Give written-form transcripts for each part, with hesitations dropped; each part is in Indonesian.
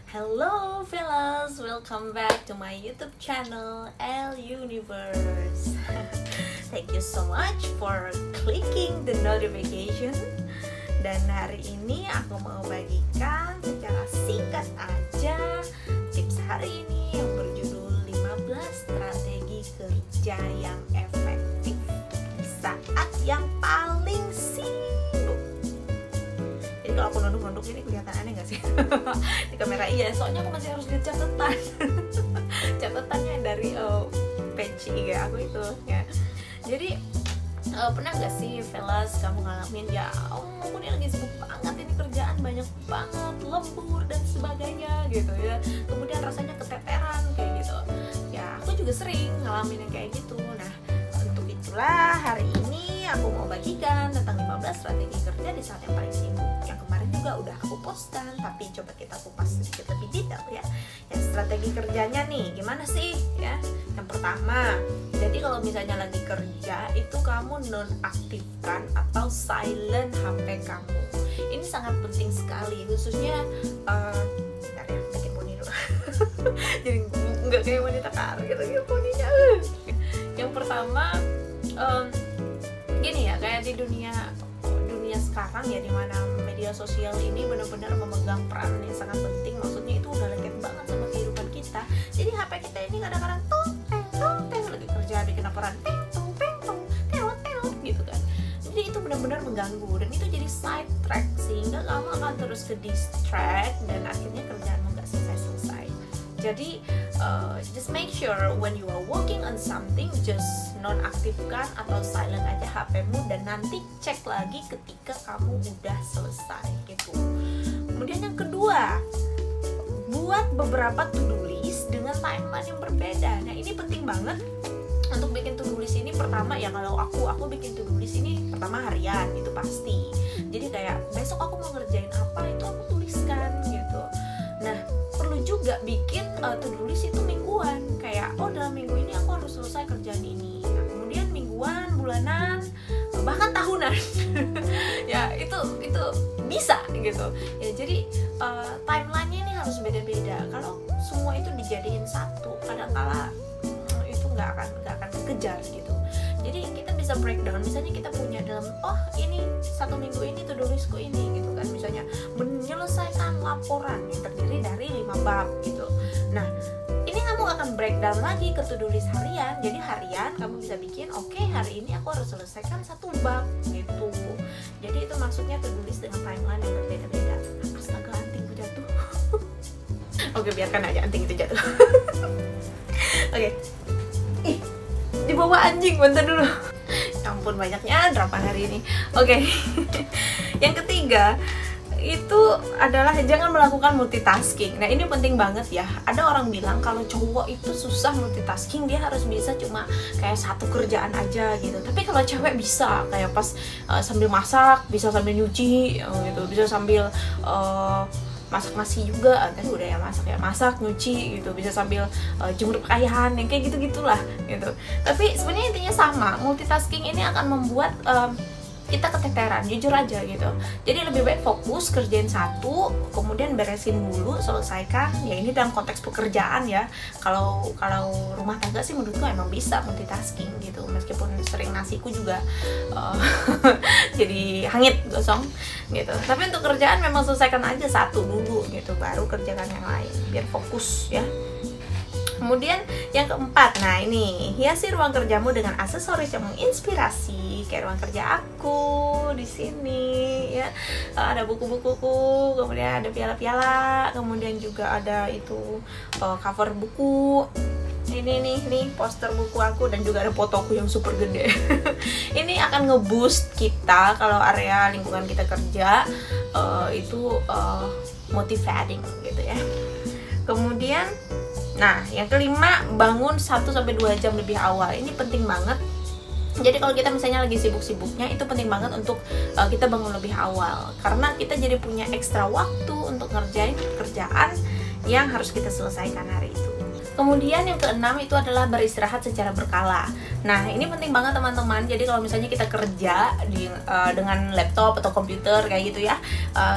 Hello fellas, welcome back to my YouTube channel L Universe. Thank you so much for clicking the notification. Dan hari ini aku mau bagikan secara singkat aja tips hari ini yang berjudul 15 strategi kerja yang efektif di saat yang paling sibuk. Jadi kalau aku nunduk-nunduk ini kelihatan aneh gak sih? Di kamera iya, soalnya aku masih harus lihat catatan. Catatannya dari page IG aku itu ya. Jadi pernah gak sih fellas kamu ngalamin ya, aku ini lagi sibuk banget, ini kerjaan banyak banget, lembur dan sebagainya gitu ya, kemudian rasanya keteteran kayak gitu ya. Aku juga sering ngalamin yang kayak gitu. Nah, untuk itulah hari ini aku mau bagikan tentang 15 strategi kerja di saat yang paling sibuk. Yang kemarin juga udah aku postan, tapi coba kita kupas sedikit lebih detail ya. Yang strategi kerjanya nih gimana sih ya. Yang pertama, jadi kalau misalnya lagi kerja itu kamu nonaktifkan atau silent HP kamu. Ini sangat penting sekali, khususnya bentar ya, bikin poni dulu. Jadi nggak kayak wanita karir gitu ya poninya. Yang pertama, gini ya, kayak di dunia sekarang ya, dimana media sosial ini benar-benar memegang peran yang sangat penting. Maksudnya itu udah lengket banget sama kehidupan kita. Jadi HP kita ini kadang-kadang tong lagi kerja bikin laporan teng gitu kan. Jadi itu benar-benar mengganggu dan itu jadi side track sehingga kamu akan terus ke distract dan akhirnya kerjaanmu nggak selesai. Jadi just make sure when you are working on something, just nonaktifkan atau silent aja HP-mu dan nanti cek lagi ketika kamu udah selesai gitu. Kemudian yang kedua, buat beberapa to-do list dengan timeline yang berbeda. Nah, ini penting banget untuk bikin to-do list ini. Pertama ya, kalau aku bikin to-do list ini pertama harian, itu pasti. Jadi kayak besok aku mau ngerjain apa, itu aku tuliskan gitu. Nah, perlu juga bikin to-do list itu mingguan. Kayak dalam minggu ini aku harus selesai kerjaan ini. Nah, kemudian mingguan, bulanan, bahkan tahunan. Ya, itu bisa gitu. Ya, jadi timeline-nya ini harus beda-beda. Kalau semua itu dijadiin satu, kadang-kala itu nggak akan kejar gitu. Jadi kita bisa breakdown. Misalnya kita punya dalam ini satu minggu ini to-do listku ini gitu kan. Misalnya menyelesaikan laporan yang terdiri dari 5 bab gitu. Nah, ini kamu akan breakdown lagi ke to-do list harian. Jadi harian kamu bisa bikin, hari ini aku harus selesaikan 1 bab gitu. Jadi itu maksudnya to-do list dengan timeline yang berbeda-beda. Astaga, antingku jatuh. Oke, biarkan aja anting itu jatuh. Oke. Dibawa anjing, bentar dulu. Ya ampun, banyaknya drama hari ini. Oke. Yang ketiga itu adalah jangan melakukan multitasking. Nah, ini penting banget ya. Ada orang bilang kalau cowok itu susah multitasking, dia harus bisa cuma kayak satu kerjaan aja gitu. Tapi kalau cewek bisa, kayak pas sambil masak, bisa sambil nyuci gitu, bisa sambil masak nasi juga, tadi udah ya masak nyuci gitu, bisa sambil jemur pakaian yang kayak gitu-gitulah gitu. Tapi sebenarnya intinya sama, multitasking ini akan membuat kita keteteran, jujur aja gitu. Jadi lebih baik fokus kerjain satu, kemudian beresin dulu, selesaikan. Ya ini dalam konteks pekerjaan ya. Kalau rumah tangga sih menurutku emang bisa multitasking gitu. Meskipun sering nasiku juga jadi hangit gosong gitu. Tapi untuk kerjaan memang selesaikan aja satu dulu gitu, baru kerjakan yang lain biar fokus ya. Kemudian yang keempat, nah ini, hiasi ruang kerjamu dengan aksesoris yang menginspirasi, kayak ruang kerja aku di sini ya. Ada buku-bukuku, kemudian ada piala-piala, kemudian juga ada itu cover buku. Ini nih poster buku aku dan juga ada fotoku yang super gede. Ini akan ngeboost kita kalau area lingkungan kita kerja itu motivating gitu ya. Kemudian nah, yang kelima, bangun 1-2 jam lebih awal. Ini penting banget. Jadi kalau kita misalnya lagi sibuk-sibuknya, itu penting banget untuk kita bangun lebih awal. Karena kita jadi punya ekstra waktu untuk ngerjain pekerjaan yang harus kita selesaikan hari itu. Kemudian yang keenam itu adalah beristirahat secara berkala. Nah, ini penting banget teman-teman. Jadi kalau misalnya kita kerja dengan laptop atau komputer kayak gitu ya,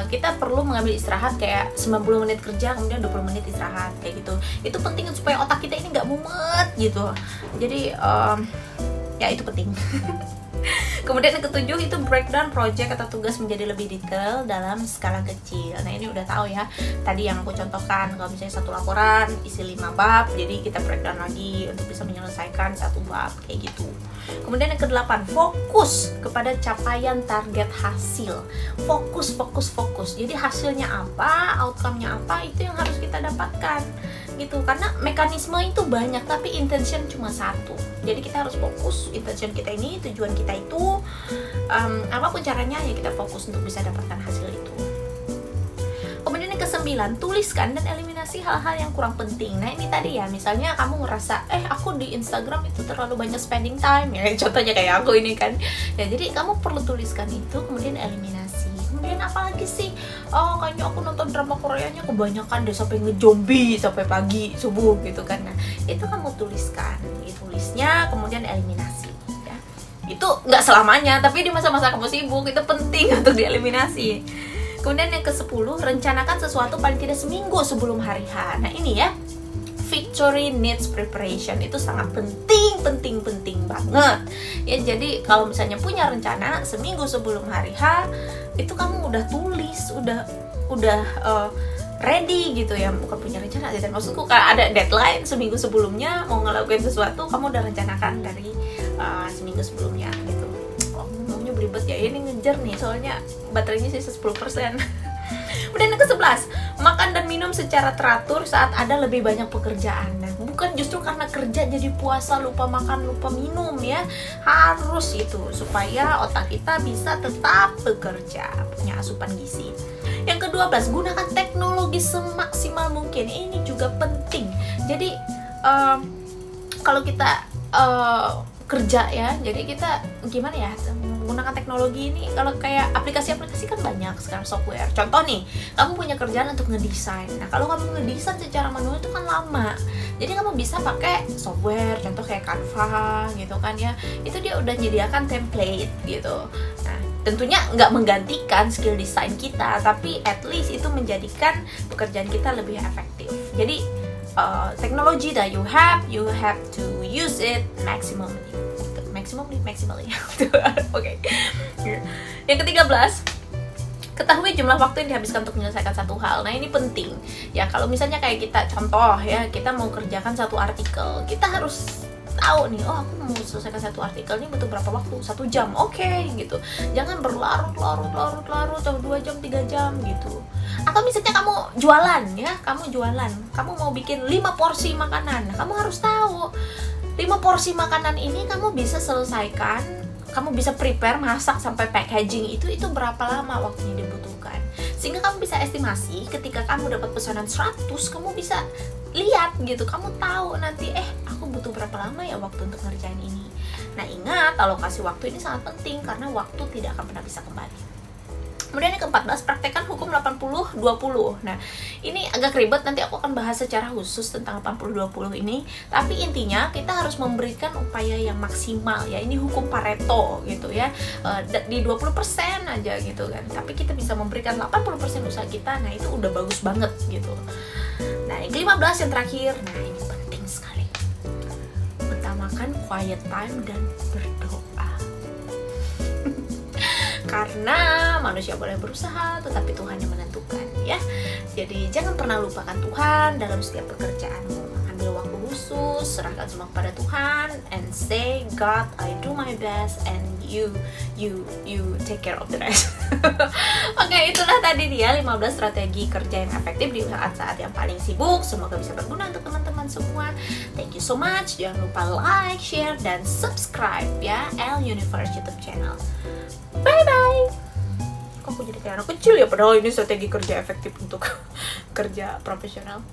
kita perlu mengambil istirahat kayak 90 menit kerja, kemudian 20 menit istirahat kayak gitu. Itu penting supaya otak kita ini nggak mumet gitu. Jadi ya itu penting. Kemudian yang ketujuh itu breakdown project atau tugas menjadi lebih detail dalam skala kecil. Nah, ini udah tahu ya. Tadi yang aku contohkan, kalau misalnya satu laporan isi 5 bab, jadi kita breakdown lagi untuk bisa menyelesaikan satu bab kayak gitu. Kemudian yang kedelapan, fokus kepada capaian target hasil. Fokus. Jadi hasilnya apa, outcome-nya apa, itu yang harus kita dapatkan gitu. Karena mekanisme itu banyak, tapi intention cuma satu. Jadi kita harus fokus, intention kita ini, tujuan kita itu, apapun caranya ya kita fokus untuk bisa dapatkan hasil itu. Kemudian yang ke-9, tuliskan dan eliminasi hal-hal yang kurang penting. Nah, ini tadi ya, misalnya kamu ngerasa aku di Instagram itu terlalu banyak spending time ya, contohnya kayak aku ini kan ya. Jadi kamu perlu tuliskan itu, kemudian eliminasi. Kemudian apalagi sih, kayaknya aku nonton drama Koreanya kebanyakan deh, sampai ngezombie sampai pagi subuh gitu kan. Nah, itu kamu tuliskan, ditulisnya, kemudian eliminasi ya. Itu nggak selamanya, tapi di masa-masa kamu sibuk itu penting untuk dieliminasi. Kemudian yang ke-10, rencanakan sesuatu paling tidak seminggu sebelum hari H. Nah, ini ya, victory needs preparation, itu sangat penting banget ya. Jadi kalau misalnya punya rencana seminggu sebelum hari H, itu kamu udah tulis, udah ready gitu ya, bukan punya rencana. Dan maksudku kalau ada deadline seminggu sebelumnya mau ngelakuin sesuatu, kamu udah rencanakan dari seminggu sebelumnya gitu. Ngomongnya beribet ya, ini ngejar nih soalnya baterainya sisa 10%. Kemudian yang ke-11, makan dan minum secara teratur saat ada lebih banyak pekerjaan. Nah, bukan justru karena kerja jadi puasa, lupa makan, lupa minum ya. Harus itu supaya otak kita bisa tetap bekerja, punya asupan gizi. Yang ke-12, gunakan teknologi semaksimal mungkin. Ini juga penting. Jadi kalau kita kerja ya, jadi kita gimana ya, menggunakan teknologi ini. Kalau kayak aplikasi-aplikasi kan banyak sekarang, software. Contoh nih, kamu punya kerjaan untuk ngedesain. Nah, kalau kamu ngedesain secara manual itu kan lama. Jadi kamu bisa pakai software, contoh kayak Canva gitu kan ya. Itu dia udah menyediakan template gitu. Nah, tentunya nggak menggantikan skill desain kita, tapi at least itu menjadikan pekerjaan kita lebih efektif. Jadi teknologi that you have to use it maximally. Oke. Yang ke-13, ketahui jumlah waktu yang dihabiskan untuk menyelesaikan satu hal. Nah, ini penting ya. Kalau misalnya kayak kita contoh ya, kita mau kerjakan satu artikel, kita harus tahu nih, aku mau selesaikan satu artikel ini butuh berapa waktu, 1 jam, oke gitu. Jangan berlarut-larut 2 jam 3 jam gitu. Atau misalnya kamu jualan ya, kamu mau bikin 5 porsi makanan. Nah, kamu harus tahu 5 porsi makanan ini kamu bisa selesaikan, kamu bisa prepare, masak sampai packaging itu berapa lama waktunya dibutuhkan. Sehingga kamu bisa estimasi ketika kamu dapat pesanan 100, kamu bisa lihat gitu, kamu tahu nanti aku butuh berapa lama ya waktu untuk ngerjain ini. Nah, ingat, alokasi waktu ini sangat penting karena waktu tidak akan pernah bisa kembali. Kemudian yang ke-14, praktekkan hukum 80-20. Nah, ini agak ribet, nanti aku akan bahas secara khusus tentang 80-20 ini. Tapi intinya kita harus memberikan upaya yang maksimal ya. Ini hukum Pareto gitu ya. Di 20% aja gitu kan. Tapi kita bisa memberikan 80% usaha kita. Nah, itu udah bagus banget gitu. Nah, yang ke-15 yang terakhir. Nah, ini penting sekali. Utamakan quiet time dan berdoa. Karena manusia boleh berusaha, tetapi Tuhan yang menentukan ya. Jadi jangan pernah lupakan Tuhan dalam setiap pekerjaanmu. Ambil waktu khusus, serahkan semua kepada Tuhan, and say, God, I do my best, and you take care of the rest. Oke, itulah tadi dia 15 strategi kerja yang efektif di saat-saat yang paling sibuk. Semoga bisa berguna untuk teman-teman semua. Thank you so much. Jangan lupa like, share, dan subscribe ya, Elle Universe YouTube channel. Bye-bye. Kok aku jadi kayak anak kecil ya, padahal ini strategi kerja efektif untuk kerja profesional.